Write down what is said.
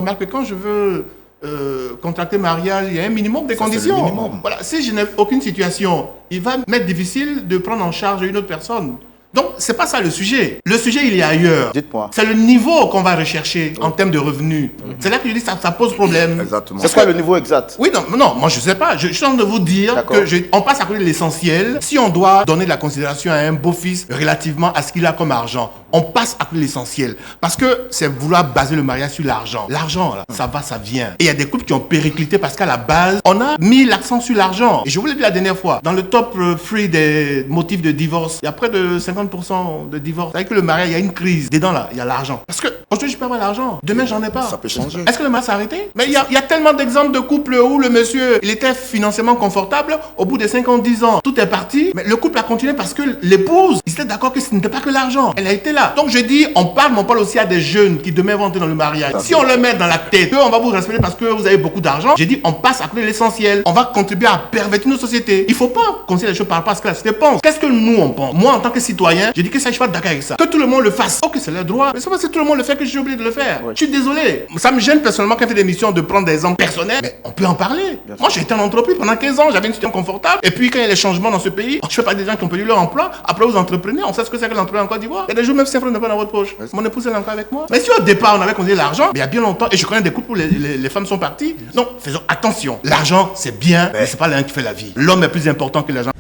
remarque que quand je veux contracter mariage, il y a un minimum de conditions. C'est le minimum. Voilà, si je n'ai aucune situation, il va m'être difficile de prendre en charge une autre personne. Donc, c'est pas ça le sujet. Le sujet, il est ailleurs. Dites-moi. C'est le niveau qu'on va rechercher en termes de revenus. C'est là que je dis que ça pose problème. Exactement. C'est quoi le niveau exact? Oui, non, moi je sais pas. Je suis en train de vous dire que on passe à côté de l'essentiel. Si on doit donner de la considération à un beau-fils relativement à ce qu'il a comme argent, on passe à côté de l'essentiel. Parce que c'est vouloir baser le mariage sur l'argent. L'argent, là, ça va, ça vient. Et il y a des couples qui ont périclité parce qu'à la base, on a mis l'accent sur l'argent. Et je vous l'ai dit la dernière fois, dans le top 3 des motifs de divorce, il y a près de 50% de divorce. C'est-à-dire que le mariage, il y a une crise. Dedans, là, il y a l'argent. Parce que aujourd'hui, je peux avoir l'argent. Demain, j'en ai pas. Ça peut changer. Est-ce que le mariage s'est arrêté? Mais il y a tellement d'exemples de couples où le monsieur, il était financièrement confortable. Au bout de 5 ans, 10 ans, tout est parti. Mais le couple a continué parce que l'épouse, ils étaient d'accord que ce n'était pas que l'argent. Elle a été là. Donc, je dis, on parle aussi à des jeunes qui demain vont entrer dans le mariage. Si on leur met dans la tête qu'on va vous respecter parce que vous avez beaucoup d'argent, j'ai dit, on passe à côté de l'essentiel. On va contribuer à pervertir nos sociétés. Il faut pas considérer les choses par rapport à ce que la société pense. Qu'est-ce que nous, on pense? Moi, en tant que citoyen, j'ai dit que ça, je suis pas d'accord avec ça. Que tout le monde le fasse. Ok, c'est leur droit. Mais c'est pas si tout le monde le fait que je suis obligé de le faire. Je suis désolé. Ça me gêne personnellement quand on fait des missions de prendre des exemples personnels. Mais on peut en parler. Moi, j'ai été en entreprise pendant 15 ans. J'avais une situation confortable. Et puis, quand il y a les changements dans ce pays, je fais pas des gens qui ont perdu leur emploi. Après, vous entreprenez. On sait ce que c'est que l'entrepreneur en Côte d'Ivoire. Il y a des jours, même si un franc n'est pas dans votre poche. Mon épouse, elle est encore avec moi. Mais si au départ, on avait considéré l'argent, mais il y a bien longtemps, et je connais des couples où les femmes sont parties. Donc, faisons attention. L'argent, c'est bien, mais c'est pas l'argent qui fait la vie. L'homme est plus important que l'argent.